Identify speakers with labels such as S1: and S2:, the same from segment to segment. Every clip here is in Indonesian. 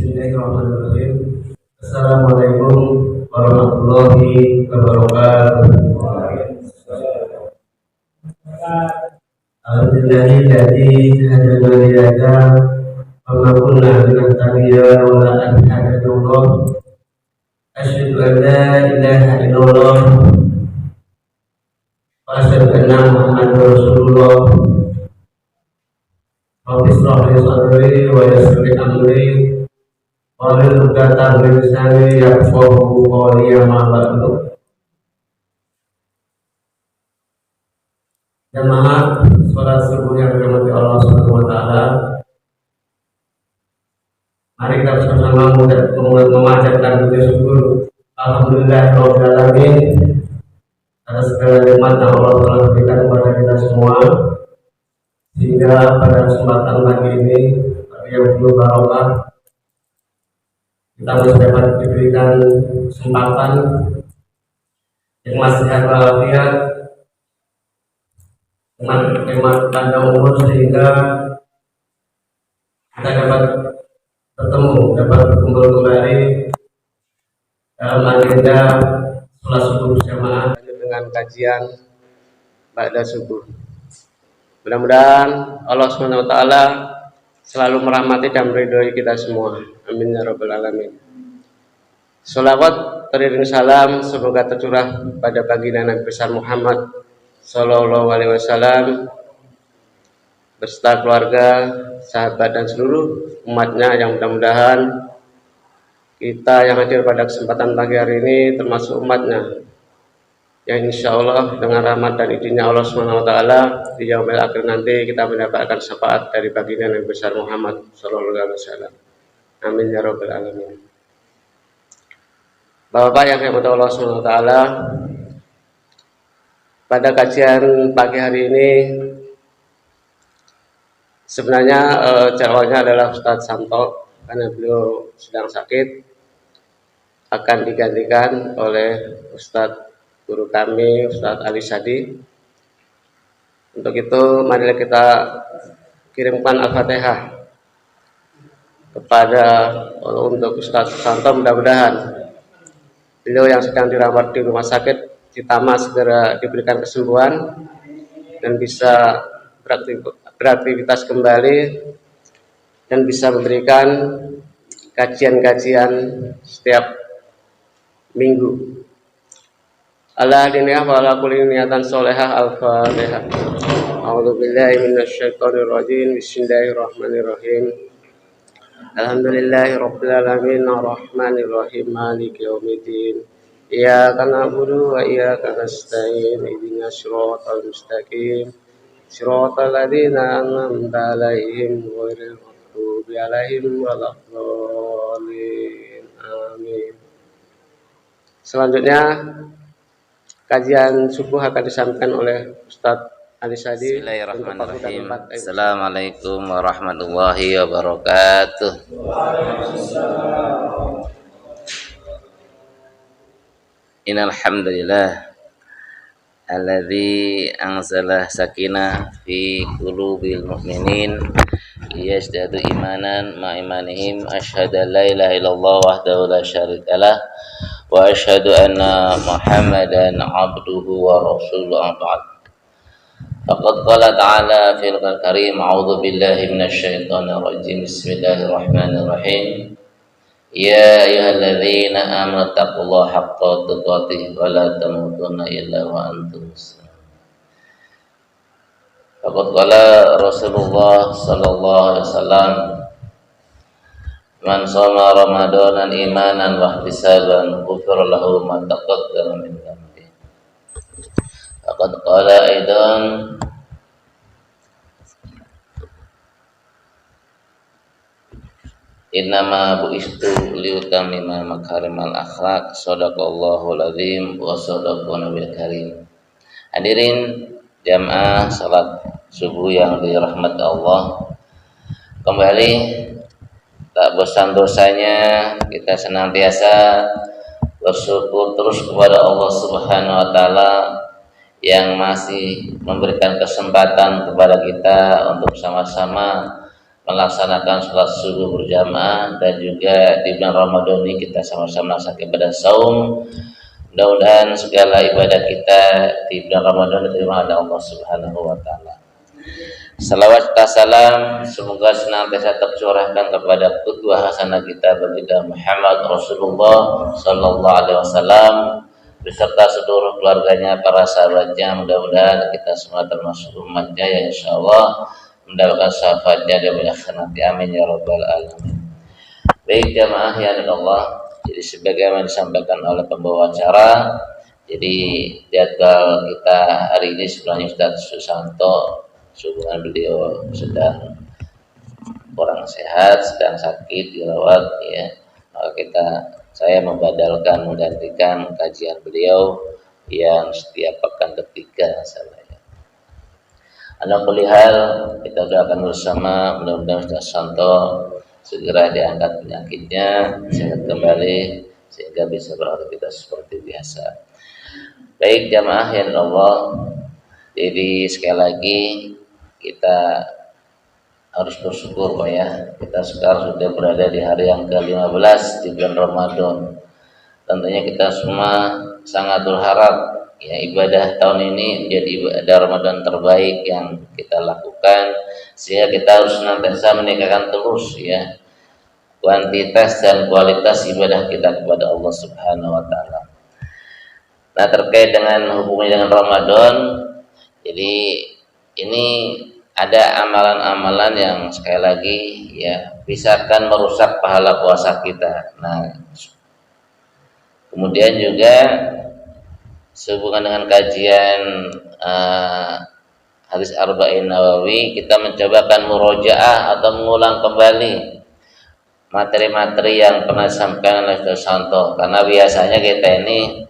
S1: Bismillahirrahmanirrahim. Assalamualaikum warahmatullahi wabarakatuh. Alhamdulillahilladzi hadana li hadza wa ma kunna linahtadiya laula an hadana. Asyhadu an la ilaha illallah wa asyhadu anna Muhammadar Rasulullah. Rabbi shrah li sadri wa yassir li amri wahlul 'uqdatam min lisani yafqahu qawli. Amma ba'du. Jamaah salat subuh yang dirahmati Allah Subhanahu wa taala. Mari kita bersama-sama memanjatkan puji syukur alhamdulillahirabbil alamin atas segala nikmat yang Allah telah berikan kepada kita semua, sehingga pada kesempatan pagi ini yang penuh barokah kita masih dapat diberikan kesempatan yang masih sehat walafiat, nikmat panjang umur, sehingga kita dapat dapat berkumpul kembali dalam agenda sholat subuh berjamaah dengan kajian ba'da subuh. Mudah-mudahan Allah Subhanahu wa taala selalu merahmati dan meridhoi kita semua. Amin ya rabbal alamin. Sholawat beriring salam semoga tercurah pada baginda Nabi besar Muhammad sallallahu alaihi wasallam beserta keluarga, sahabat dan seluruh umatnya, yang mudah-mudahan kita yang hadir pada kesempatan pagi hari ini termasuk umatnya yang insya Allah dengan rahmat dan idenya Allah Subhanahu wa taala di yaumil akhir nanti kita mendapatkan syafaat dari baginda Nabi besar Muhammad sallallahu alaihi wasallam. Amin ya rabbal alamin. Bapak yang dirahmati Allah Subhanahu wa taala, pada kajian pagi hari ini sebenarnya calonnya adalah Ustadz Santo, karena beliau sedang sakit, akan digantikan oleh Ustadz guru kami, Ustadz Ali Sadi. Untuk itu marilah kita kirimkan Al-Fatihah untuk Ustadz Santo. Mudah-mudahan beliau yang sedang dirawat di rumah sakit Citama segera diberikan kesembuhan dan bisa beraktivitas kembali dan bisa memberikan kajian-kajian setiap minggu. Ala diniyah wa ala kulli niyatan sholihah. Al-Fatihah. A'udzubillahi minasyaitonir rajim. Bismillahirrahmanirrahim. Alhamdulillahirabbil alamin arrahmanir rahim maliki yaumiddin. Iyyaka na'budu wa iyyaka nasta'in. Ihdinas siratal mustaqim. Siratal ladzina an'amta 'alaihim ghairil maghdubi 'alaihim waladdallin. Amin. Selanjutnya kajian subuh akan disampaikan oleh Ustadz Ali Sadi.
S2: Bismillahirrahmanirrahim. Assalamualaikum warahmatullahi wabarakatuh. Innal hamdalillah alladzi anzala sakinah fi qulubil mu'minin liyazdadu imanan ma imanihim. Asyhadu an la ilaha illallah wahdahu la syarikalah wa asyhadu anna Muhammadan abduhu wa rasuluhu. Ba'd. Faqad qala ta'ala fil karim, a'udzu billahi minasy syaithanir rajim. Bismillahirrahmanirrahim. Ya ayyuhalladzina amanu taqullaha haqqa tuqatih wa la tamutunna illa wa antum muslimun. Faqad qala Rasulullah sallallahu alaihi wasallam, man shoma ramadanan imanan wa ihtisaban ghufira lahu ma taqaddama min dhanbi. Faqad qala aidan, innama bu'istu liutamima makarimal akhlaq. Shadaqallahul azim wa shadaqan nabiyil karim. Hadirin jamaah salat subuh yang dirahmati Allah, kembali tak bosan-bosannya kita senantiasa bersyukur terus kepada Allah Subhanahu wa taala yang masih memberikan kesempatan kepada kita untuk sama-sama melaksanakan sholat subuh berjamaah, dan juga di bulan Ramadan ini kita sama-sama melaksanakan ibadah saum. Mudah-mudahan segala ibadah kita di bulan Ramadan diterima oleh Allah Subhanahu wa taala. Salawat dan salam semoga senantiasa tercurahkan kepada qudwah hasanah kita baginda Muhammad Rasulullah sallallahu alaihi wasallam beserta seluruh keluarganya, para sahabatnya. Mudah-mudahan kita semua termasuk umatnya yang insyaallah mendapatkan syafaatnya di akhirat nanti. Amin ya rabbal alamin. Baik jamaah yang Allah, jadi sebagaimana disampaikan oleh pembawa acara, jadi jadwal kita hari ini sebenarnya Ustaz Susanto, sehubungan beliau sedang kurang sehat, sedang sakit dirawat ya, maka saya membadalkan menggantikan kajian beliau yang setiap pekan ketiga misalnya. Ala kulli hal kita doakan bersama, mudah-mudahan Ustaz Susanto segera diangkat penyakitnya, sehat kembali sehingga bisa beraktivitas seperti biasa. Baik jamaah yang Allah, jadi sekali lagi kita harus bersyukur Pak ya, kita sekarang sudah berada di hari yang ke-15 di bulan Ramadan. Tentunya kita semua sangat berharap ya ibadah tahun ini menjadi ibadah Ramadan terbaik yang kita lakukan, sehingga kita harus senantiasa meningkatkan terus ya kuantitas dan kualitas ibadah kita kepada Allah Subhanahu wa taala. Nah, terkait dengan hubungannya dengan Ramadan, jadi ini ada amalan-amalan yang sekali lagi ya bisa akan merusak pahala puasa kita. Nah, kemudian juga sehubungan dengan kajian hadis Arba'in Nawawi, kita mencoba akan murojaah atau mengulang kembali materi-materi yang pernah disampaikan oleh Ustaz Santo, karena biasanya kita ini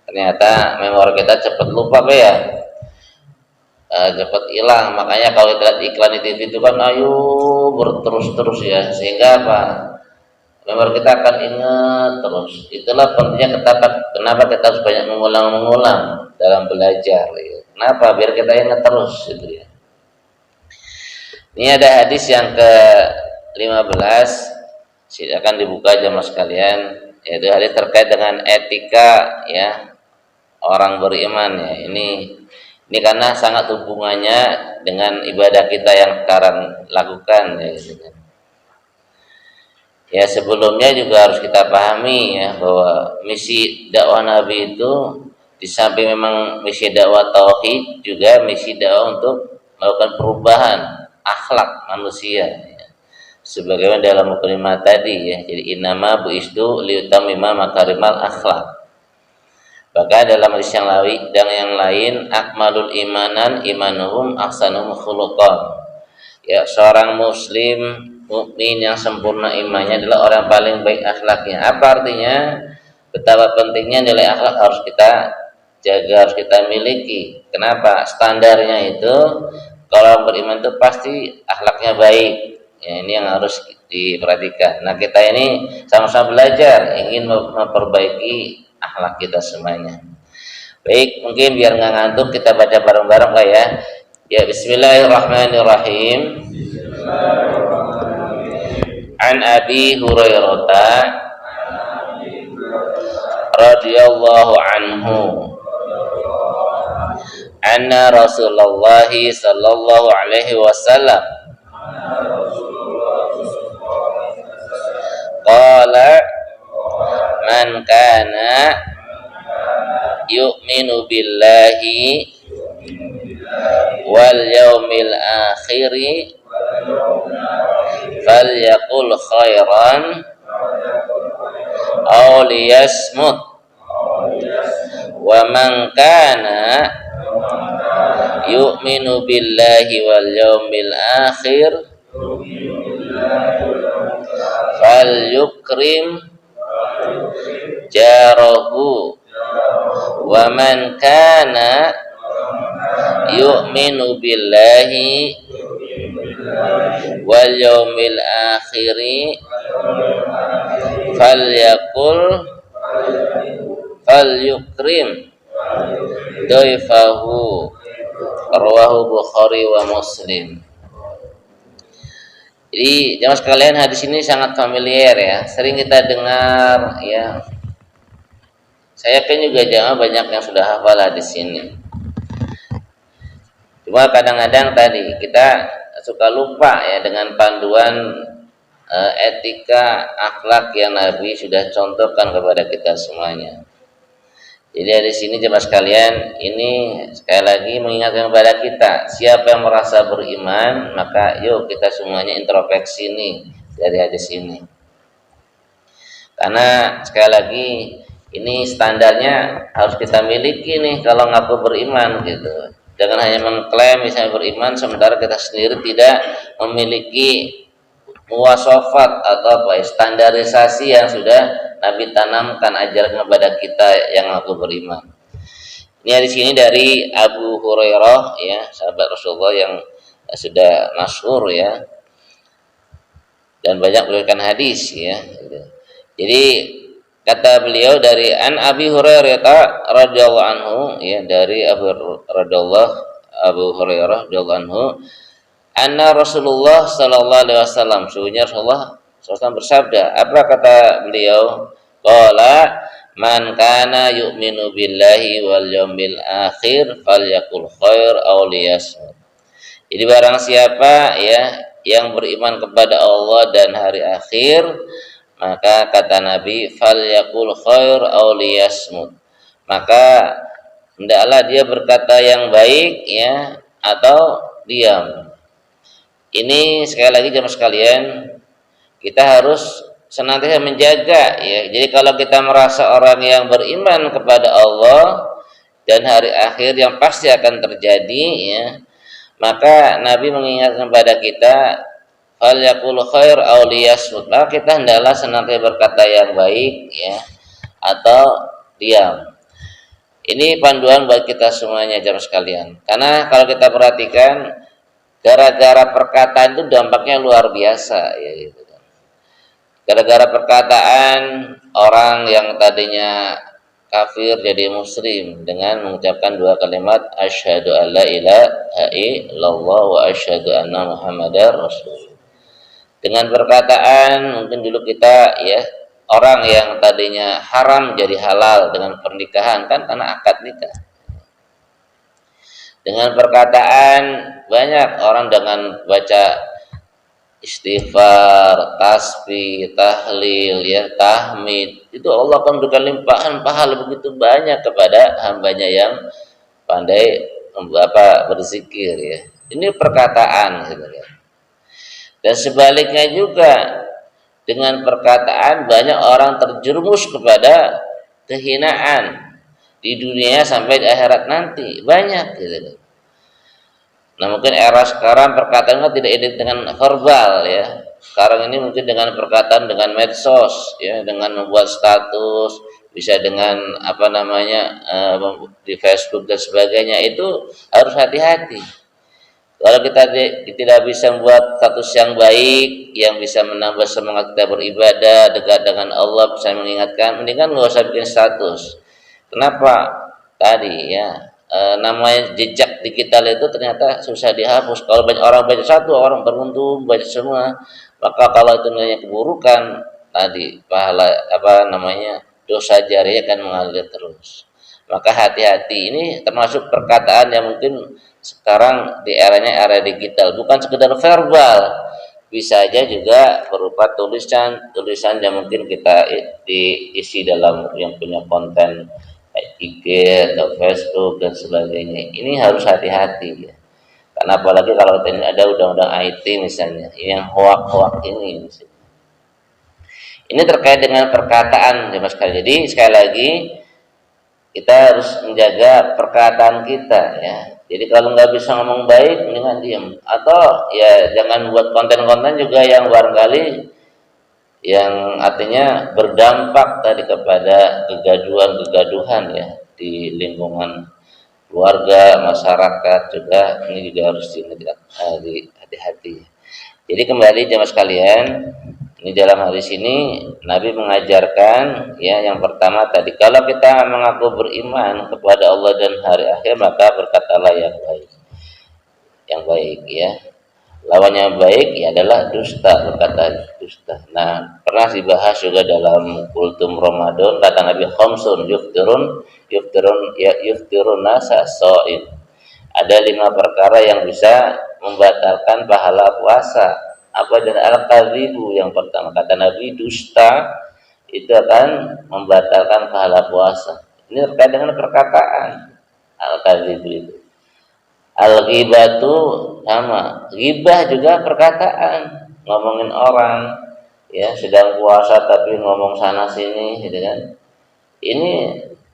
S2: ternyata memori kita cepat lupa Pak ya, cepat hilang. Makanya kalau kita lihat iklan di TV itu kan ayo berterus-terus ya, sehingga apa, memori kita akan ingat terus. Itulah pentingnya kenapa kita harus banyak mengulang-mengulang dalam belajar ya. Kenapa? Biar kita ingat terus gitu ya. Ini ada hadis yang ke-15, silakan dibuka jamaah sekalian, yaitu hadis terkait dengan etika ya orang beriman ya. Ini karena sangat hubungannya dengan ibadah kita yang sekarang lakukan ya, gitu kan. Ya sebelumnya juga harus kita pahami ya bahwa misi dakwah Nabi itu di samping memang misi dakwah tauhid, juga misi dakwah untuk melakukan perubahan akhlak manusia ya. Sebagaimana dalam kalimat tadi ya, jadi innama bu'istu liutammima makarimal akhlak. Bahkan dalam hadis yang lain, akmalul imanan imanuhum ahsanuhum khuluqan. Ya, seorang muslim mukmin yang sempurna imannya adalah orang paling baik akhlaknya. Apa artinya? Betapa pentingnya nilai akhlak harus kita jaga, harus kita miliki. Kenapa? Standarnya itu kalau orang beriman itu pasti akhlaknya baik. Ya, ini yang harus diperhatikan. Nah, kita ini sama-sama belajar ingin memperbaiki akhlak kita semuanya. Baik, mungkin biar nggak ngantuk kita baca bareng-bareng Pak ya. Ya, bismillahirrahmanirrahim. An Abi Hurairah radhiyallahu anhu anna Rasulullah sallallahu alaihi wasallam qala man kana yu'minu billahi wal yaumil akhiri falyaqul khairan aw liyasmut wa man kana yu'minu billahi wal yaumil akhir falyukrim jarahu wa man kana yu'minu billahi wal yaumil akhiri falyukrim daifahu. Rawahu Bukhari wa Muslim. Jadi jamaah sekalian, hadis ini sangat familiar ya, sering kita dengar ya. Saya kan juga jamaah banyak yang sudah hafal hadis ini. Cuma kadang-kadang tadi kita suka lupa ya dengan panduan etika akhlak yang Nabi sudah contohkan kepada kita semuanya. Jadi dari sini jemaah sekalian, ini sekali lagi mengingatkan kepada kita, siapa yang merasa beriman, maka yuk kita semuanya introspeksi nih dari hadis ini. Karena sekali lagi ini standarnya harus kita miliki nih kalau ngaku beriman gitu. Jangan hanya mengklaim misalnya beriman sementara kita sendiri tidak memiliki muwasafat atau standarisasi yang sudah Nabi tanamkan ajarkan kepada kita yang aku beriman. Ini di sini dari Abu Hurairah ya, sahabat Rasulullah yang sudah masyhur ya, dan banyak meriwayatkan hadis ya. Jadi kata beliau dari An Abi Hurairah radhiyallahu anhu ya, dari Abu Hurairah radhiyallahu anhu, anna Rasulullah sallallahu alaihi wasallam, sungguhnya Rasulullah SAW bersabda. Apa kata beliau? Qala man kana yu'minu billahi wal yaumil akhir falyakul khair aw liyasmut. Jadi barang siapa ya yang beriman kepada Allah dan hari akhir, maka kata Nabi falyakul khair aw liyasmut, maka hendaklah dia berkata yang baik ya atau diam. Ini sekali lagi jemaah sekalian, kita harus senantiasa menjaga ya. Jadi kalau kita merasa orang yang beriman kepada Allah dan hari akhir yang pasti akan terjadi ya, maka Nabi mengingatkan kepada kita fal yaqul khair aw liyasmut, maka kita hendaklah senantiasa berkata yang baik ya atau diam. Ini panduan buat kita semuanya jemaah sekalian. Karena kalau kita perhatikan, gara-gara perkataan itu dampaknya luar biasa ya gitu. Gara-gara perkataan orang yang tadinya kafir jadi muslim dengan mengucapkan dua kalimat asyhadu alla ilaha illallah wa asyhadu anna muhammadar rasul. Dengan perkataan mungkin dulu kita ya, orang yang tadinya haram jadi halal dengan pernikahan kan karena akad nikah. Dengan perkataan banyak orang dengan baca istighfar, tasbih, tahlil, ya, tahmid, itu Allah akan berikan limpahan pahala begitu banyak kepada hambanya yang pandai berzikir ya. Ini perkataan gitu ya. Dan sebaliknya juga, dengan perkataan banyak orang terjerumus kepada kehinaan di dunia sampai di akhirat nanti, banyak gitu. Nah mungkin era sekarang perkataan kan tidak identik dengan verbal ya. Sekarang ini mungkin dengan perkataan dengan medsos ya, dengan membuat status, bisa dengan di Facebook dan sebagainya, itu harus hati-hati. Kalau kita tidak bisa membuat status yang baik, yang bisa menambah semangat kita beribadah, dekat dengan Allah, bisa mengingatkan, mendingan nggak usah bikin status. Kenapa? Tadi ya, namanya jejak digital itu ternyata susah dihapus. Kalau banyak orang baca satu, orang beruntung baca semua, maka kalau itu namanya keburukan tadi, pahala dosa jariah akan mengalir terus. Maka hati-hati, ini termasuk perkataan yang mungkin sekarang di eranya era digital, bukan sekedar verbal, bisa aja juga berupa tulisan yang mungkin kita diisi dalam yang punya konten IG atau Facebook dan sebagainya. Ini harus hati-hati ya. Karena apalagi kalau ini ada undang-undang IT misalnya, yang hoak-hoak ini misalnya. Ini terkait dengan perkataan ya Mas. Jadi sekali lagi kita harus menjaga perkataan kita ya. Jadi kalau nggak bisa ngomong baik, mendingan diam. Atau ya jangan buat konten-konten juga yang barangkali yang artinya berdampak tadi kepada kegaduhan ya di lingkungan keluarga, masyarakat juga. Ini juga harus hati-hati. Jadi kembali jemaah sekalian, ini dalam hadis ini Nabi mengajarkan ya, yang pertama tadi, kalau kita mengaku beriman kepada Allah dan hari akhir, maka berkatalah yang baik ya. Lawannya baik ya adalah dusta, berkata dusta. Nah, pernah dibahas juga dalam kultum Ramadan, kata Nabi khamsun yuftirun nasa shaim. Ada 5 perkara yang bisa membatalkan pahala puasa. Apa? Dan al-kadzibu, yang pertama kata Nabi, dusta itu akan membatalkan pahala puasa. Ini terkait dengan perkataan al-kadzibu itu. Al-ghibatu sama, ghibah juga perkataan, ngomongin orang ya sedang puasa tapi ngomong sana sini gitu kan. Ini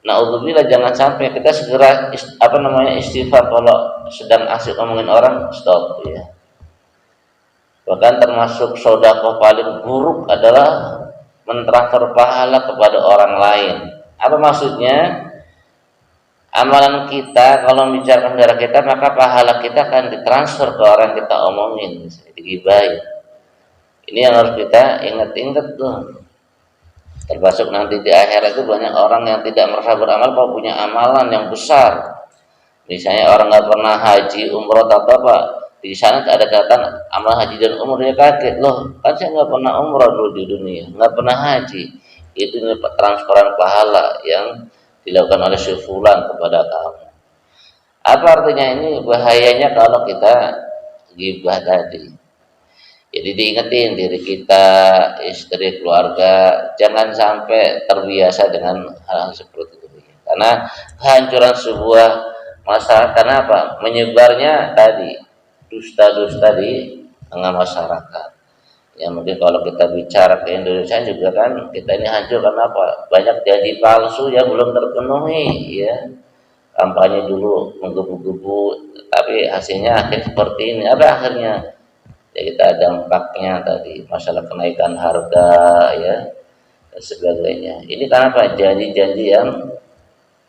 S2: naudzubillah, jangan sampai kita segera istighfar kalau sedang asik ngomongin orang, stop ya. Bahkan termasuk sedekah paling buruk adalah mentransfer pahala kepada orang lain. Apa maksudnya? Amalan kita kalau membicarakan darah kita, maka pahala kita akan ditransfer ke orang yang kita omongin, digibahin. Ini yang harus kita ingat-ingat tuh. Termasuk nanti di akhirat itu banyak orang yang tidak merasa beramal kalau punya amalan yang besar. Misalnya orang nggak pernah haji, umroh atau apa, di sana ada catatan amal haji dan umroh, dia kaget, loh kan saya nggak pernah umroh dulu di dunia, nggak pernah haji. Itu transferan pahala yang dilakukan oleh si fulan kepada kamu. Apa artinya ini? Bahayanya kalau kita ghibah tadi. Jadi diingetin diri kita, istri, keluarga, jangan sampai terbiasa dengan hal-hal seperti itu. Karena kehancuran sebuah masyarakat, kenapa? Menyebarnya tadi dusta-dusta di tengah masyarakat. Ya mungkin kalau kita bicara ke Indonesia juga kan, kita ini hancur karena apa? Banyak janji palsu yang belum terpenuhi ya. Kampanye dulu menggebu-gebu, tapi hasilnya akhir seperti ini. Apa akhirnya? Ya kita dampaknya tadi masalah kenaikan harga ya dan sebagainya. Ini kenapa? Janji-janji yang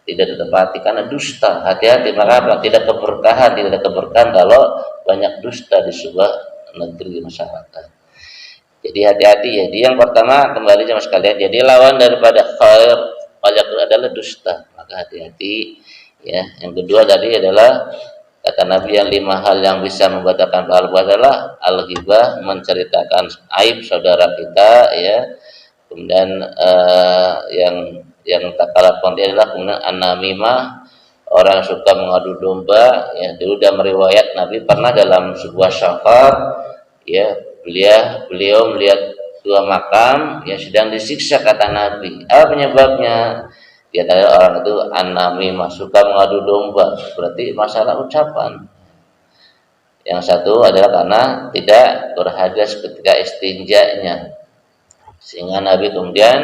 S2: tidak ditepati karena dusta. Hati-hati, maka apa? Tidak keberkahan kalau banyak dusta di sebuah negeri masyarakat. Jadi hati-hati ya. Jadi yang pertama, kembali sama sekalian, jadi lawan daripada khair adalah dusta. Maka hati-hati ya. Yang kedua tadi adalah kata Nabi yang 5 hal yang bisa membatalkan pahala puasa adalah al-ghibah, menceritakan aib saudara kita ya. Kemudian yang tak kalah penting adalah kemudian an-namimah, orang suka mengadu domba ya. Dulu dalam riwayat Nabi pernah dalam sebuah safar ya, beliau melihat 2 makam yang sedang disiksa, kata Nabi. Apa penyebabnya? Dia tanya orang itu an-namimah, suka mengadu domba, berarti masalah ucapan. Yang satu adalah karena tidak berhadas ketika istinjanya, sehingga Nabi kemudian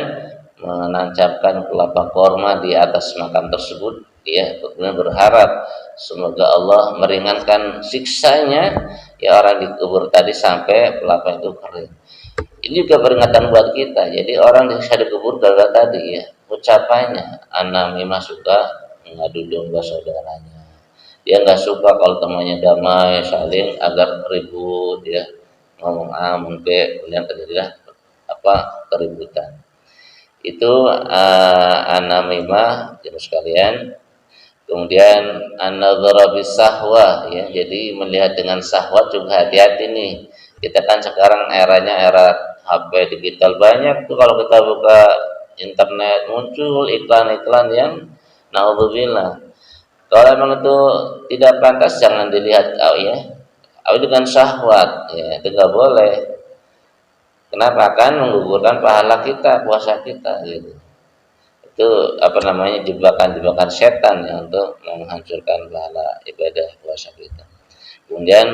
S2: menancapkan kelapa korma di atas makam tersebut ya, kemudian berharap semoga Allah meringankan siksanya ya orang dikubur tadi sampai kelapa itu kering. Ini juga peringatan buat kita. Jadi orang bisa dikubur gara-gara tadi ya, ucapannya. An-namimah, suka mengadu domba saudaranya. Dia nggak suka kalau temannya damai, saling agar ribut ya, ngomong A B, kemudian terjadilah keributan. Itu an-namimah, jenis sekalian. Kemudian an-nadhara bis-sahwa ya, jadi melihat dengan syahwat juga hati-hati nih. Kita kan sekarang eranya era HP digital, banyak tuh kalau kita buka internet muncul iklan-iklan yang naudzubillah. Kalau memang itu tidak pantas jangan dilihat ya. Dengan syahwat ya, itu nggak boleh. Kenapa? Kan menggugurkan pahala kita, puasa kita gitu. Itu jebakan-jebakan setan ya, untuk menghancurkan pahala ibadah puasa kita. Kemudian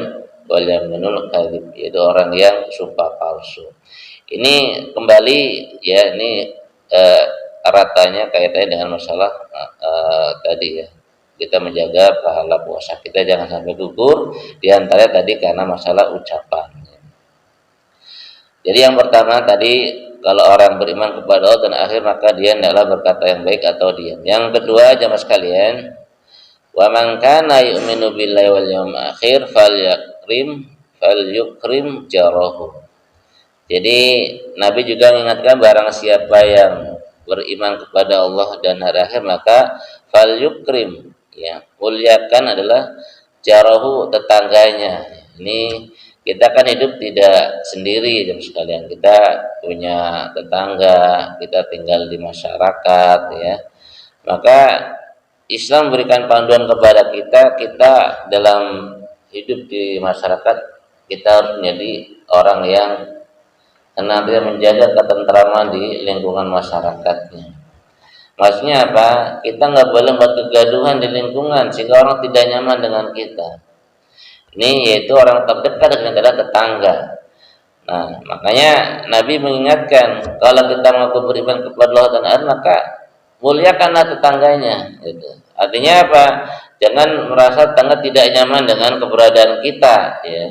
S2: wal-yaminul kadzib, yaitu orang yang sumpah palsu. Ini kembali ya, ini ratanya kaitannya dengan masalah tadi ya. Kita menjaga pahala puasa kita jangan sampai gugur, di antara tadi karena masalah ucapan. Jadi yang pertama tadi, kalau orang beriman kepada Allah dan akhir, maka dia hendaklah berkata yang baik atau diam. Yang kedua, jamaah sekalian, wa man kana yu'minu billahi wal yawmil akhir falyukrim jarahu. Jadi Nabi juga mengingatkan, barang siapa yang beriman kepada Allah dan hari akhir, maka falyukrim ya, muliakan adalah jarahu, tetangganya. Ini Kita kan hidup tidak sendiri jemaah sekalian. Kita punya tetangga, kita tinggal di masyarakat ya. Maka Islam memberikan panduan kepada kita dalam hidup di masyarakat, kita harus menjadi orang yang senantiasa menjaga ketentraman di lingkungan masyarakatnya. Maksudnya apa? Kita nggak boleh buat kegaduhan di lingkungan sehingga orang tidak nyaman dengan kita. Ini yaitu orang terdekat dengan adalah tetangga. Nah, makanya Nabi mengingatkan kalau kita mengaku beriman kepada Allah dan Rasul maka muliakanlah tetangganya. Gitu. Artinya apa? Jangan merasa tetangga tidak nyaman dengan keberadaan kita, ya.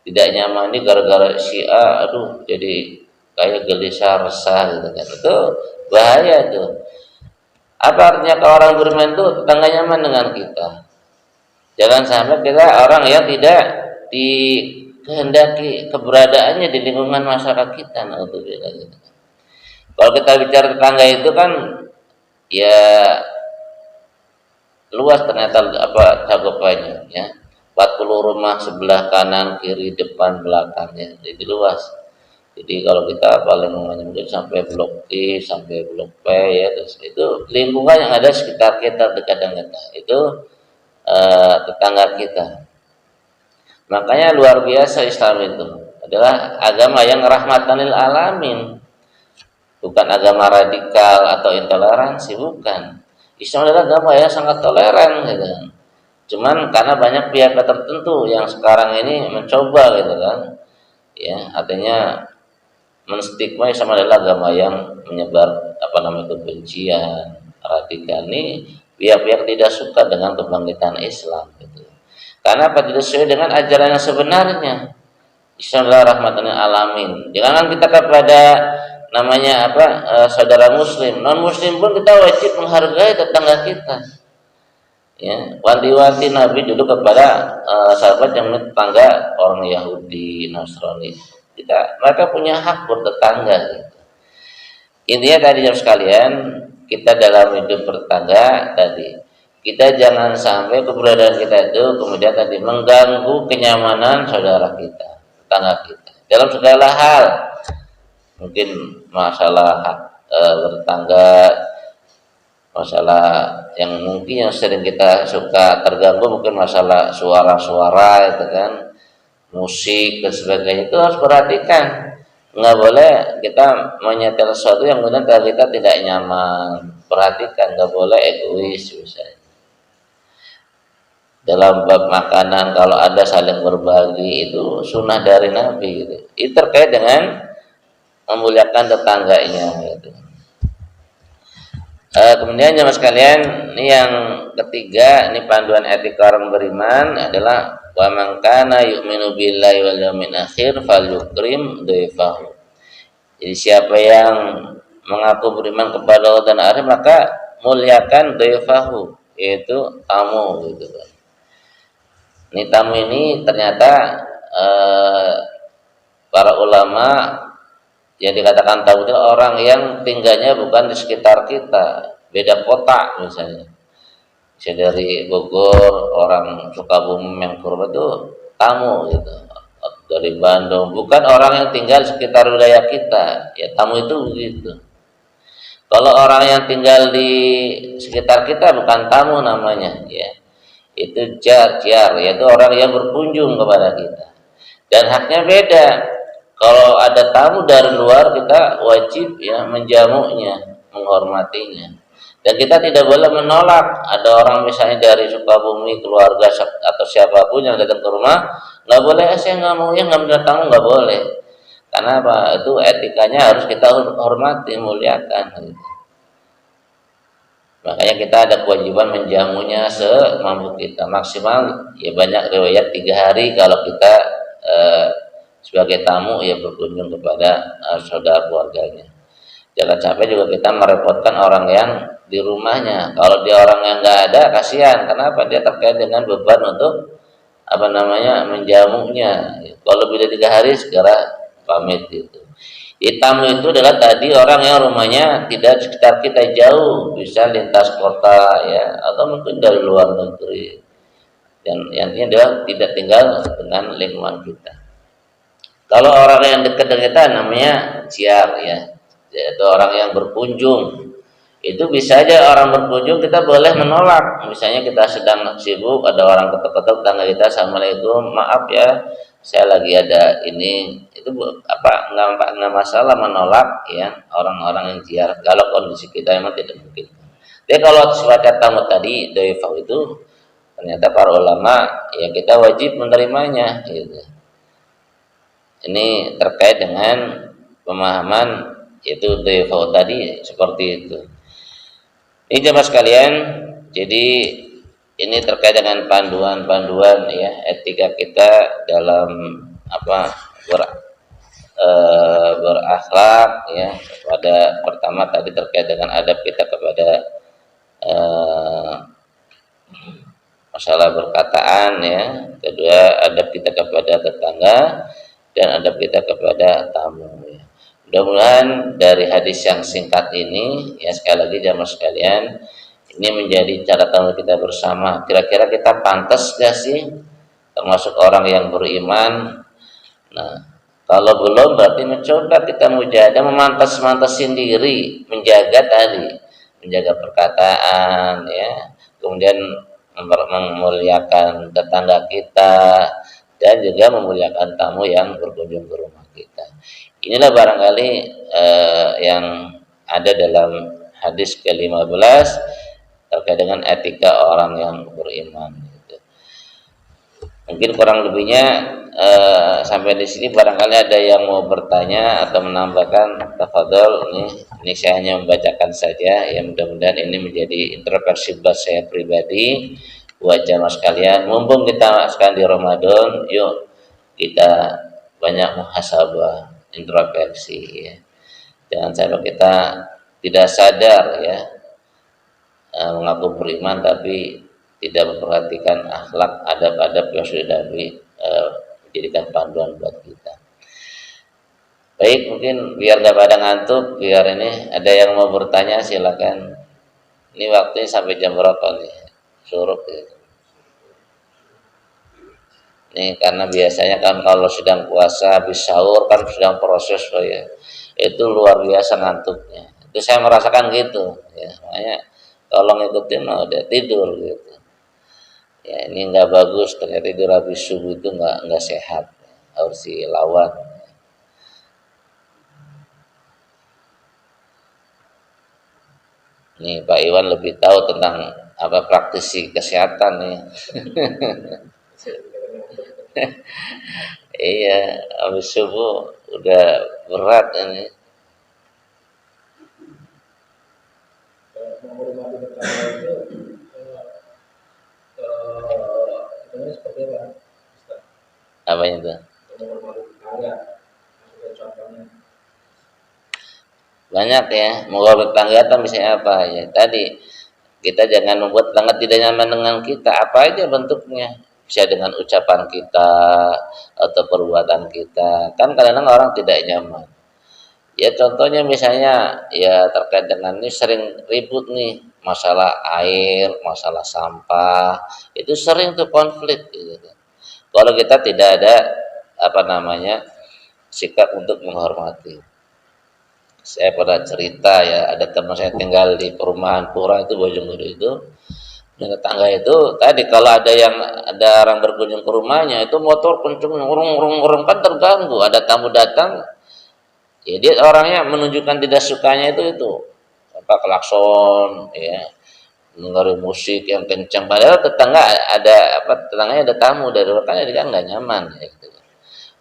S2: Tidak nyaman ini gara-gara si A, aduh jadi kayak gelisah resah gitu kan. Itu bahaya tuh. Apa artinya kalau orang beriman itu tetangga nyaman dengan kita? Jangan sampai kita orang yang tidak dikehendaki keberadaannya di lingkungan masyarakat kita. Nah, untuk gitu. Kalau kita bicara tetangga itu kan ya luas ternyata apa cakupannya ya. 40 rumah sebelah kanan, kiri, depan, belakangnya. Jadi luas. Jadi kalau kita paling mungkin sampai blok D, sampai blok P ya, terus itu lingkungan yang ada sekitar kita dekat dengan kita. Itu tetangga kita. Makanya luar biasa Islam itu adalah agama yang rahmatan lil alamin, bukan agama radikal atau intoleransi, bukan. Islam adalah agama yang sangat toleran gitu. Cuman karena banyak pihak tertentu yang sekarang ini mencoba gitu kan, ya artinya menstigma Islam adalah agama yang menyebar kebencian, radikal. Ini pihak-pihak tidak suka dengan kebangkitan Islam gitu. Karena apa? Tidak sesuai dengan ajaran yang sebenarnya. Islam adalah rahmatan lil alamin. Jangan kita kepada namanya saudara muslim, non muslim pun kita wajib menghargai tetangga kita. Ya, wanti-wanti Nabi dulu kepada sahabat yang tetangga orang Yahudi, Nasrani. Mereka punya hak bertetangga. Gitu. Intinya tadi jemaah sekalian, kita dalam hidup bertetangga tadi, kita jangan sampai keberadaan kita itu kemudian tadi mengganggu kenyamanan saudara kita, tetangga kita. Dalam segala hal, mungkin masalah bertetangga, masalah yang mungkin yang sering kita suka terganggu mungkin masalah suara-suara itu kan, musik dan sebagainya, itu harus perhatikan. Nggak boleh kita menyetel sesuatu yang kemudian kita tidak nyaman. Perhatikan, nggak boleh egois misalnya. Dalam bab makanan kalau ada saling berbagi itu sunnah dari Nabi gitu. Itu terkait dengan memuliakan tetangganya gitu. Kemudian jemaah sekalian, ini yang ketiga, ini panduan etika orang beriman adalah wa man kana yu'minu billahi wal yawmil akhir falyukrim dhaifahu. Jadi siapa yang mengaku beriman kepada Allah dan akhir maka muliakan dhaifahu, yaitu tamu gitu kan. Ini tamu ini ternyata para ulama yang dikatakan tamu itu orang yang tinggalnya bukan di sekitar kita, beda kota misalnya. Misalnya dari Bogor, orang Sukabumi, Mengpurba itu tamu gitu. Dari Bandung, bukan orang yang tinggal di sekitar wilayah kita. Ya tamu itu begitu. Kalau orang yang tinggal di sekitar kita bukan tamu namanya, ya. Itu jar, yaitu orang yang berkunjung kepada kita. Dan haknya beda. Kalau ada tamu dari luar kita wajib ya menjamunya, menghormatinya. Dan kita tidak boleh menolak. Ada orang misalnya dari Sukabumi, keluarga atau siapapun yang datang ke rumah, nggak boleh saya nggak mau nggak tamu, nggak boleh. Karena apa? Itu etikanya harus kita hormati, muliakan. Makanya kita ada kewajiban menjamunya semampu kita, maksimal ya banyak riwayat 3 hari kalau kita sebagai tamu ya berkunjung kepada saudara keluarganya. Jangan sampai juga kita merepotkan orang yang di rumahnya. Kalau dia orang yang nggak ada, kasihan. Kenapa? Dia terkait dengan beban untuk menjamunya. Kalau lebih dari 3 hari segera pamit gitu. Tamu itu adalah tadi orang yang rumahnya tidak di sekitar kita, jauh, bisa lintas kota ya, atau mungkin dari luar negeri. dan yang ini adalah tidak tinggal dengan lingkungan kita. Kalau orang yang dekat dengan kita namanya jiar ya, yaitu orang yang berkunjung. Itu bisa aja orang berkunjung kita boleh menolak. Misalnya kita sedang sibuk, ada orang ketok-ketok tetangga kita, assalamualaikum, maaf ya, saya lagi ada ini. Itu nggak masalah menolak ya orang-orang yang jiar kalau kondisi kita memang tidak mungkin. Jadi kalau sesuatu tamu tadi doifah itu ternyata para ulama ya kita wajib menerimanya. Gitu. Ini terkait dengan pemahaman itu doifah tadi seperti itu. Ini jemaah sekalian, jadi ini terkait dengan panduan-panduan ya etika kita dalam berakhlak ya. Pada pertama tadi terkait dengan adab kita kepada masalah perkataan ya. Kedua adab kita kepada tetangga dan adab kita kepada tamu ya. Mudah-mudahan dari hadis yang singkat ini ya sekali lagi jamaah sekalian ini menjadi catatan kita bersama. Kira-kira kita pantas gak sih termasuk orang yang beriman? Nah, kalau belum berarti mencoba kita mujahadah memantas-mantasin diri, menjaga perkataan ya, kemudian memuliakan tetangga kita dan juga memuliakan tamu yang berkunjung ke rumah kita. Inilah barangkali yang ada dalam hadis ke-15 terkait dengan etika orang yang beriman. Gitu. Mungkin kurang lebihnya sampai di sini barangkali ada yang mau bertanya atau menambahkan, tafadhol. Ini saya hanya membacakan saja. Ya mudah-mudahan ini menjadi introspeksi buat saya pribadi, buat jamaah sekalian. Mumpung kita sekarang di Ramadan, yuk kita banyak muhasabah, introspeksi ya. Jangan sampai kita tidak sadar ya mengaku beriman tapi tidak memperhatikan akhlak adab-adab yang sudah dijadikan panduan buat kita. Baik, mungkin biar gak pada ngantuk, biar ini ada yang mau bertanya silakan. Ini waktunya sampai jam berapa nih? Suruh ya. Nih karena biasanya kan kalau sedang puasa habis sahur kan sedang proses ya. Itu luar biasa ngantuknya. Itu saya merasakan gitu ya. Makanya tolong ikutin udah tidur gitu. Ya ini nggak bagus, ternyata tidur habis subuh itu nggak sehat. Harus dilawan. Nih Pak Iwan lebih tahu tentang praktisi kesehatan nih. Iya, habis subuh udah berat ini. Apa itu? Banyak ya, mau bertangga atau misalnya apa ya. Tadi kita jangan membuat tetangga tidak nyaman dengan kita, apa aja bentuknya. Bisa dengan ucapan kita atau perbuatan kita. Kan kadang-kadang orang tidak nyaman. Ya contohnya misalnya ya terkait dengan ini sering ribut nih masalah air, masalah sampah, itu sering tuh konflik gitu. Kalau kita tidak ada sikap untuk menghormati. Saya pernah cerita ya, ada teman saya tinggal di perumahan Pura itu Bojonegoro itu. Dan tetangga itu tadi kalau ada orang berkunjung ke rumahnya itu motor kenceng ngurung kan terganggu, ada tamu datang ya dia orangnya menunjukkan tidak sukanya itu klakson ya, dengerin musik yang kencang padahal tetangganya ada tamu dari luar kan dia nggak nyaman ya, gitu.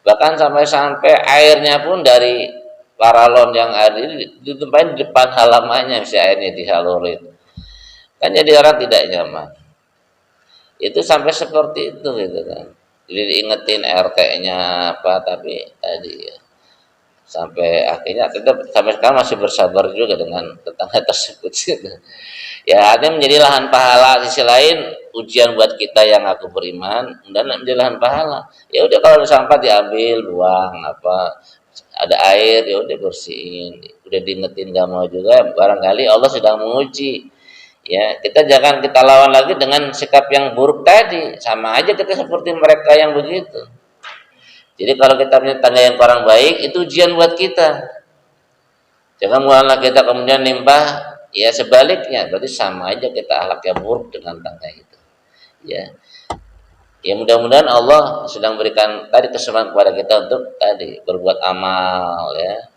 S2: Bahkan sampai airnya pun dari paralon yang ada ditempahin di depan halamannya, misalnya airnya disalurin. Kan jadi orang tidak nyaman. Itu sampai seperti itu gitu kan. Jadi diingetin RT-nya tapi tadi ya. Sampai akhirnya kita sampai sekarang masih bersabar juga dengan tetangga tersebut gitu. Ya artinya menjadi lahan pahala. Sisi lain ujian buat kita yang aku beriman dan menjadi lahan pahala. Ya udah kalau ada sampah diambil, buang ada air ya udah bersihin. Udah diingetin gak mau juga barangkali Allah sedang menguji. Ya, kita jangan kita lawan lagi dengan sikap yang buruk tadi. Sama aja kita seperti mereka yang begitu. Jadi kalau kita punya tangga yang kurang baik, itu ujian buat kita. Jangan mulai kita kemudian nimpah, ya sebaliknya, berarti sama aja kita akhlak yang buruk dengan tangga itu. Ya, ya mudah-mudahan Allah sedang berikan tadi kesempatan kepada kita untuk tadi berbuat amal, ya.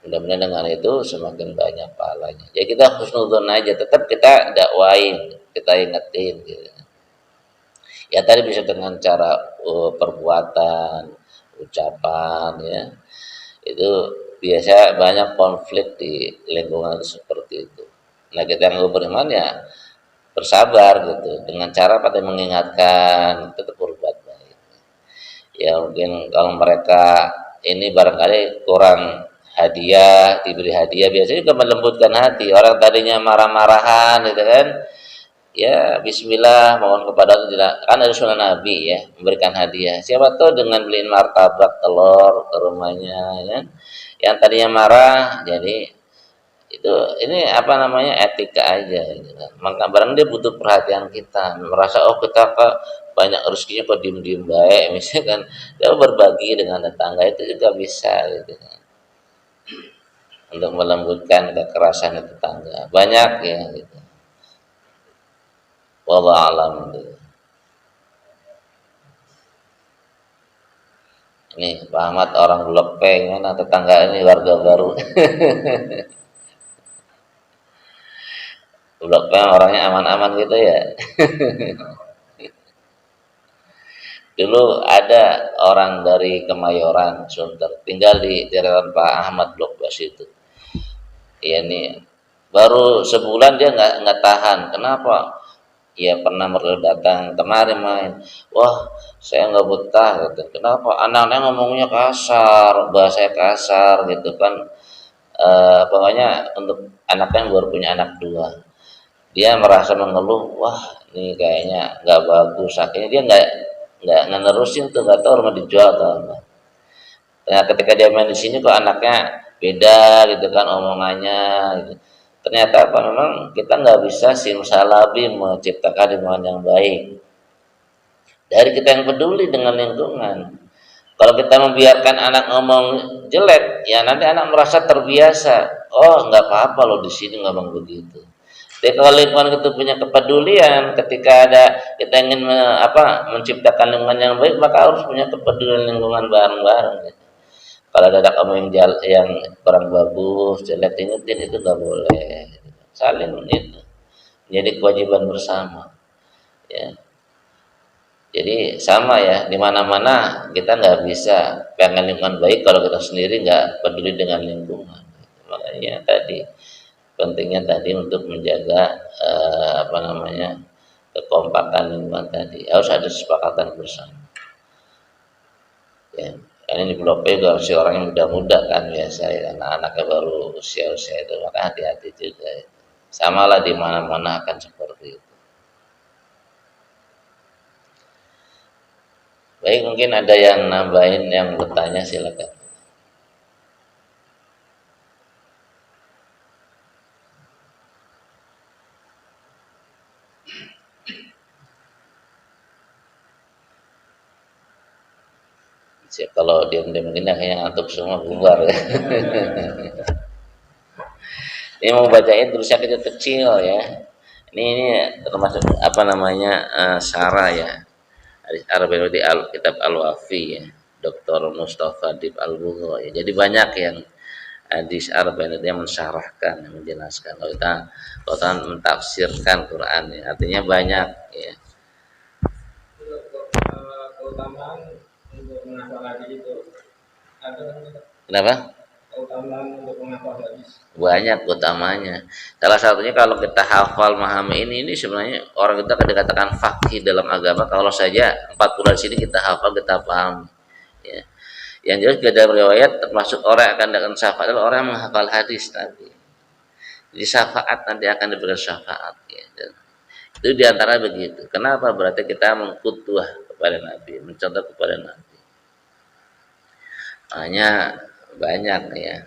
S2: Mudah-mudahan dengan itu semakin banyak pahalanya. Ya kita husnudzon aja, tetap kita dakwain, kita ingetin, gitu. Ya tadi bisa dengan cara perbuatan, ucapan, ya. Itu biasa banyak konflik di lingkungan seperti itu. Nah kita yang beriman ya bersabar gitu dengan cara pada mengingatkan tetap berbuat baik. Ya mungkin kalau mereka ini barangkali kurang hadiah, diberi hadiah biasanya juga melembutkan hati. Orang tadinya marah-marahan gitu kan, ya Bismillah mohon kepada Allah, tidak kan ada sunnah Nabi ya memberikan hadiah. Siapa tahu dengan beliin martabak telur ke rumahnya, ya kan? Yang tadinya marah jadi itu ini apa namanya etika aja gitu kan. Maka barang dia butuh perhatian kita, merasa oh kita kok banyak rezekinya kok diem-diem baik misalkan, dia berbagi dengan tetangga itu juga bisa gitu kan, untuk melembutkan kekerasan tetangga banyak ya gitu. Wallahu alam gitu. Ini Pak Ahmad orang Blok P, gimana tetangga ini warga baru. Blok P orangnya aman-aman gitu ya. Dulu ada orang dari Kemayoran, Sunter, tinggal di daerah Pak Ahmad Blok B itu. Iya nih, baru sebulan dia nggak tahan. Kenapa? Ya pernah datang kemarin main. Wah, saya nggak betah gitu. Kenapa? Anak-anaknya ngomongnya kasar, bahasa kasar gitu kan. Pokoknya untuk anaknya yang baru punya anak dua, dia merasa mengeluh, wah ini kayaknya nggak bagus. Akhirnya dia nggak nerusin tuh, nggak tahu rumah dijual atau apa. Nah ketika dia main di sini kok anaknya beda gitu kan omongannya gitu. Ternyata apa, memang kita nggak bisa simsalabim menciptakan lingkungan yang baik dari kita yang peduli dengan lingkungan. Kalau kita membiarkan anak ngomong jelek, ya nanti anak merasa terbiasa. Oh, nggak apa-apa loh di sini ngomong begitu. Jadi kalau lingkungan itu punya kepedulian, ketika ada kita ingin menciptakan lingkungan yang baik, maka harus punya kepedulian lingkungan bareng-bareng. Gitu. Kalau ada kamu yang kurang bagus, jelek, ingetin itu nggak boleh. Saling itu jadi kewajiban bersama. Ya. Jadi sama ya, di mana-mana kita nggak bisa pengen lingkungan baik kalau kita sendiri nggak peduli dengan lingkungan. Makanya tadi pentingnya tadi untuk menjaga kekompakan lingkungan tadi harus ada kesepakatan bersama. Ya, ini di Blok P juga si orang yang muda-muda kan biasa ya, anak-anaknya baru usia-usia itu, maka hati-hati juga. Ya. Samalah di mana-mana akan seperti itu. Baik, mungkin ada yang nambahin, yang bertanya silakan. Kalau diam-diam begini akhirnya ngantuk semua bubar. Ini mau bacain tulisnya kecil-kecil ya. Ini termasuk syarah ya. Hadis Arba'in di kitab Al-Wafi ya. Dr. Mustafa Dib Al-Bugho ya. Jadi banyak yang hadis Arba'in itu yang mensyarahkan, yang menjelaskan. Kalau kita mentafsirkan Quran ya, artinya banyak ya.
S3: Keutamaan untuk menghafal hadis itu ada.
S2: Kenapa?
S3: Keutamaan untuk menghafal hadis.
S2: Banyak utamanya. Salah satunya kalau kita hafal memahami ini sebenarnya orang kita akan dikatakan faqih dalam agama kalau saja 4 bulan sini kita hafal, kita paham. Ya. Yang jelas juga dalam riwayat termasuk orang yang akan dengan syafaat adalah orang yang menghafal hadis nanti. Jadi syafaat nanti akan diberikan syafaat. Ya. Itu diantara begitu. Kenapa? Berarti kita mengkutuah kepada Nabi, mencontoh kepada Nabi. Hanya banyak ya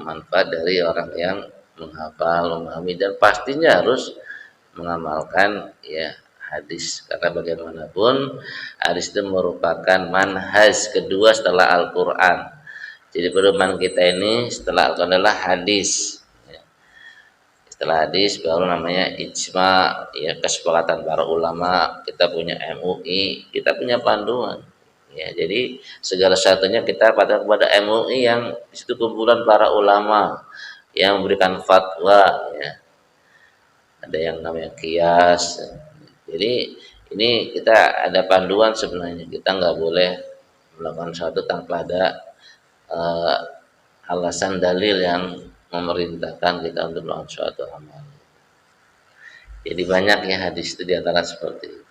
S2: manfaat dari orang yang menghafal, memahami, dan pastinya harus mengamalkan ya hadis, karena bagaimanapun hadis itu merupakan manhaj kedua setelah Al-Quran. Jadi pedoman kita ini setelah Al-Quran adalah hadis. Setelah hadis baru namanya ijma, ya kesepakatan para ulama. Kita punya MUI, kita punya panduan. Ya, jadi segala satunya kita pada kepada MUI yang di situ kumpulan para ulama yang memberikan fatwa. Ya. Ada yang namanya kias. Jadi ini kita ada panduan sebenarnya. Kita nggak boleh melakukan sesuatu tanpa ada alasan dalil yang memerintahkan kita untuk melakukan suatu amal. Jadi banyak ya hadis itu diantara seperti itu.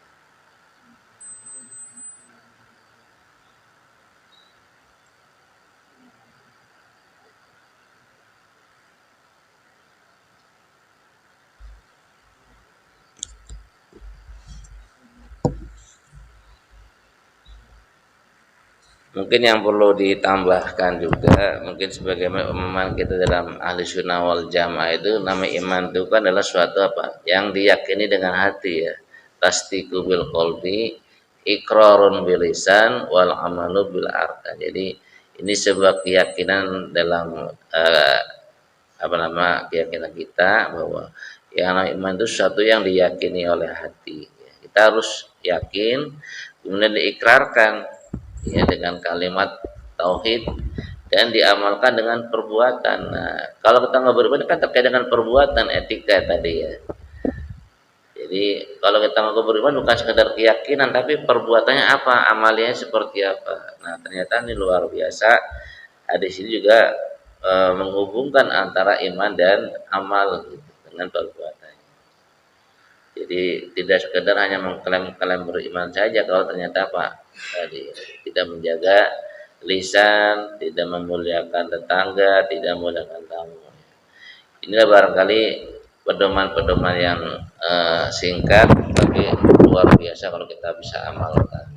S2: Mungkin yang perlu ditambahkan juga, mungkin sebagaimana pemahaman kita dalam ahli sunnah wal jamaah itu, nama iman itu kan adalah suatu apa yang diyakini dengan hati ya, tasdiqu bil qalbi, iqrarun bil lisan, wal amalu bil arkan. Jadi ini sebuah keyakinan dalam keyakinan kita bahwa yang namanya iman itu sesuatu yang diyakini oleh hati. Kita harus yakin, kemudian diikrarkan ya dengan kalimat tauhid dan diamalkan dengan perbuatan. Nah, kalau kita nggak beriman kan terkait dengan perbuatan, etika tadi ya. Jadi kalau kita nggak beriman bukan sekedar keyakinan, tapi perbuatannya apa, amalnya seperti apa. Nah ternyata ini luar biasa. Hadis ini juga menghubungkan antara iman dan amal gitu, dengan perbuatan. Jadi tidak sekedar hanya mengklaim beriman saja, kalau ternyata apa tadi tidak menjaga lisan, tidak memuliakan tetangga, tidak memuliakan tamu. Inilah barangkali pedoman-pedoman yang singkat tapi luar biasa kalau kita bisa amalkan.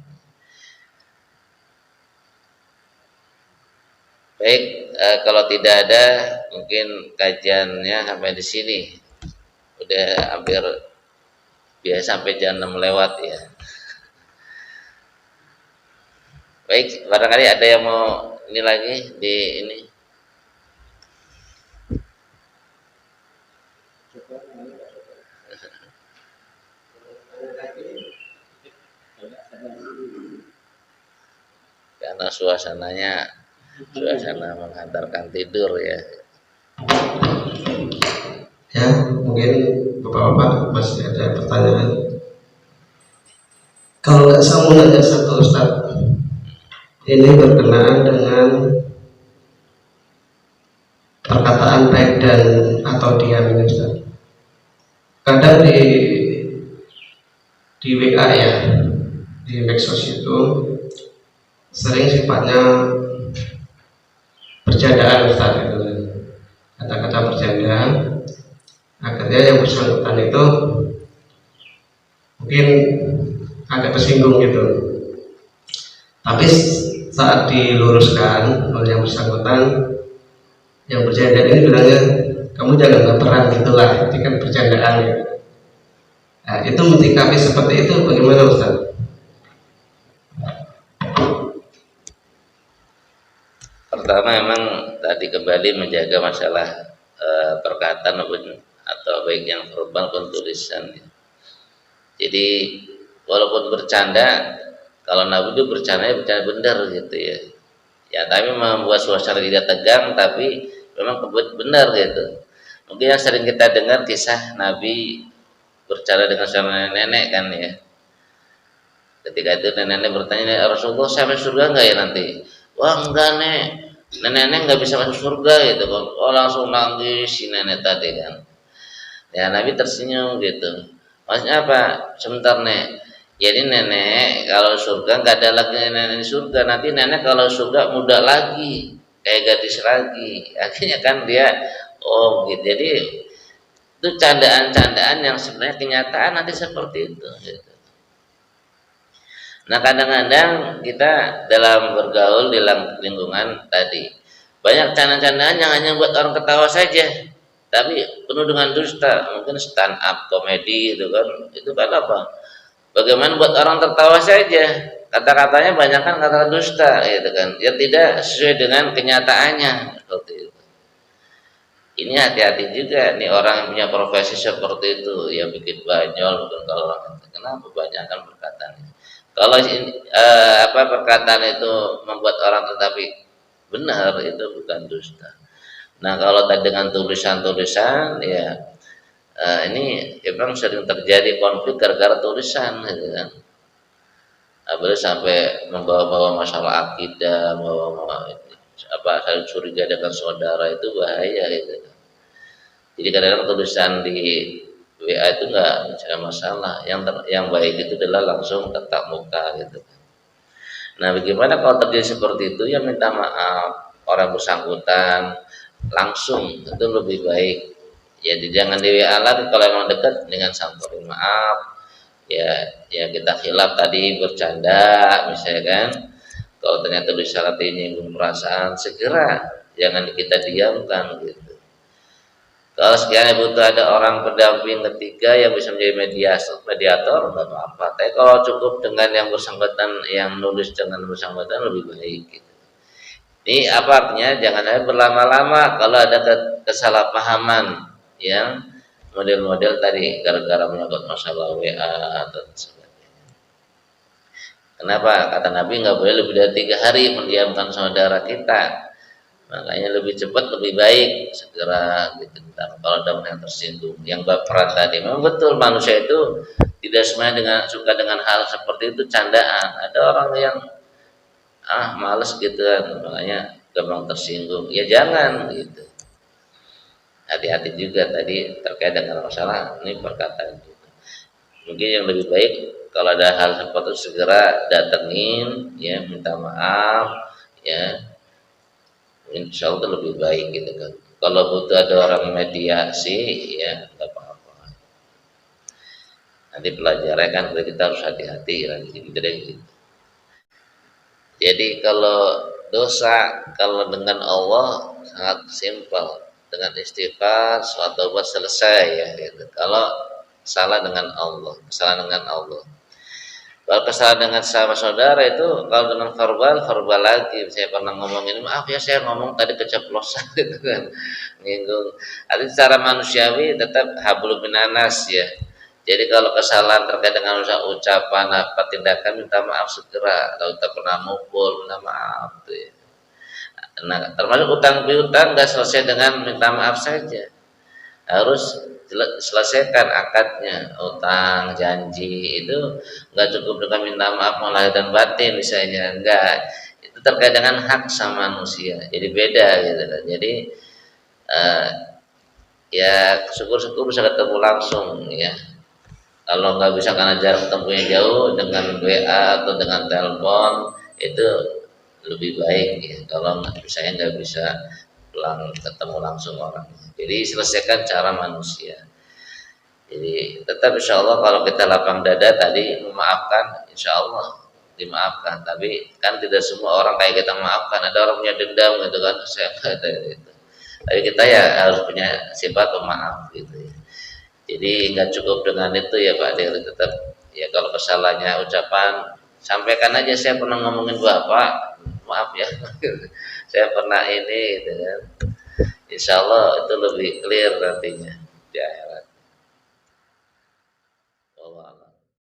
S2: Baik, kalau tidak ada mungkin kajiannya sampai di sini. Udah hampir biasa sampai jam 6 lewat ya. Baik, barangkali ada yang mau ini lagi di ini. Karena suasana menghantarkan tidur ya.
S4: Ya, mungkin Bapak-bapak masih ada pertanyaan. Kalau nggak saya mau nanya satu Ustaz, ini berkenaan dengan perkataan baik dan atau diam ini Ustaz. Kadang di WA ya, di medsos itu sering sifatnya bercandaan Ustaz itu, kata-kata bercanda. Akhirnya yang bersangkutan itu mungkin agak tersinggung gitu. Tapi saat diluruskan oleh yang bersangkutan, yang bercanda ini bilangnya, kamu jangan baperan gitulah, itu kan bercandaan ya. Nah, itu menyikapi seperti itu bagaimana Ustaz?
S2: Pertama memang tadi kembali menjaga masalah perkataan atau baik yang verbal maupun tulisan. Jadi walaupun bercanda, kalau Nabi itu bercanda benar gitu ya. Ya tapi membuat suasana tidak tegang, tapi memang benar gitu. Mungkin yang sering kita dengar kisah Nabi bercanda dengan sama nenek kan ya. Ketika itu nenek bertanya, Rasulullah sampai surga enggak ya nanti? Wah enggak nek, nenek nggak bisa masuk surga gitu. Oh langsung nangis si nenek tadi kan. Ya Nabi tersenyum gitu. Maksudnya apa? Sebentar nek. Jadi nenek kalau surga nggak ada lagi nenek di surga. Nanti nenek kalau surga muda lagi, kayak gadis lagi. Akhirnya kan dia, oh gitu. Jadi itu candaan-candaan yang sebenarnya kenyataan nanti seperti itu. Gitu. Nah kadang-kadang kita dalam bergaul di lingkungan tadi banyak candaan-candaan yang hanya buat orang ketawa saja. tapi penuh dengan dusta. Mungkin stand up komedi itu kan apa, bagaimana buat orang tertawa saja, kata-katanya banyak kan kata dusta gitu kan, ya tidak sesuai dengan kenyataannya seperti itu. Ini hati-hati juga nih orang yang punya profesi seperti itu, yang bikin banyol. Bukan kalau orang kata, kenapa kebanyakan perkataan ini? Kalau perkataan itu membuat orang tetapi benar, itu bukan dusta. Nah kalau tadi dengan tulisan-tulisan ya, ini memang sering terjadi konflik gara-gara tulisan gitu kan. Apalagi sampai membawa-bawa masalah akidah, membawa saling curiga dengan saudara, itu bahaya gitu. Jadi kadang-kadang tulisan di WA itu nggak ada masalah. Yang baik itu adalah langsung tatap muka gitu. Nah, bagaimana kalau terjadi seperti itu, ya minta maaf orang bersangkutan langsung, itu lebih baik. Ya jangan di WA lagi, kalau emang dekat dengan sampaikan maaf. Ya kita khilaf tadi bercanda misalnya kan. Kalau ternyata tulisan nyinggung perasaan, segera jangan kita diamkan gitu. Kalau sekiranya butuh ada orang pendamping ketiga yang bisa menjadi mediator, nggak apa-apa. Tapi kalau cukup dengan yang bersangkutan, yang nulis dengan bersangkutan, lebih baik. Gitu. Ini apa artinya? Jangan ada berlama-lama kalau ada kesalahpahaman yang model-model tadi gara-gara menyangkut masalah WA atau sebagainya. Kenapa? Kata Nabi nggak boleh lebih dari 3 hari mendiamkan saudara kita. Makanya lebih cepat lebih baik segera gitu. Kalau ada yang tersinggung, yang baperan tadi, memang betul manusia itu tidak semuanya suka dengan hal seperti itu, candaan. Ada orang yang males gitu kan, makanya gampang tersinggung. Ya jangan gitu. Hati-hati juga tadi terkait dengan masalah ini perkataan itu. Mungkin yang lebih baik kalau ada hal seperti itu segera datengin, ya minta maaf, ya. Insya Allah lebih baik gitu kan. Kalau butuh ada orang mediasi, ya nggak apa-apa. Nanti pelajaran kan kita harus hati-hati lagi gitu. Jadi kalau dosa, kalau dengan Allah sangat simpel, dengan istighfar, suatu buat selesai ya gitu. Kalau salah dengan Allah, kesalahan dengan Allah. Kalau kesalahan dengan sama saudara itu, kalau dengan verbal lagi. Saya pernah ngomongin, maaf ya saya ngomong tadi keceplosan gitu kan, nyinggung. Tapi secara manusiawi tetap hablum minanas ya. Jadi kalau kesalahan terkait dengan ucapan apa tindakan, minta maaf segera. Kalau kita pernah mukul, minta maaf tuh ya. Nah termasuk utang piutang nggak selesai dengan minta maaf saja, harus selesaikan akadnya. Utang janji itu nggak cukup dengan minta maaf lahir dan batin misalnya, enggak, itu terkait dengan hak sama manusia, jadi beda gitu kan. Jadi ya syukur-syukur bisa ketemu langsung ya. Kalau nggak bisa karena jarak tempuhnya jauh, dengan WA atau dengan telepon itu lebih baik ya. Kalau misalnya nggak bisa ketemu langsung orangnya, jadi selesaikan cara manusia. Jadi tetap insya Allah kalau kita lapang dada tadi memaafkan, insya Allah dimaafkan. Tapi kan tidak semua orang kayak kita maafkan. Ada orang punya dendam gitu kan, saya kata itu. Tapi kita ya harus punya sifat pemaaf gitu ya. Jadi nggak cukup dengan itu ya Pak Dewi, tetap ya kalau kesalahannya ucapan, sampaikan aja, saya pernah ngomongin Bapak, maaf ya. Saya pernah ini gitu kan. Insya Allah itu lebih clear nantinya di akhirat.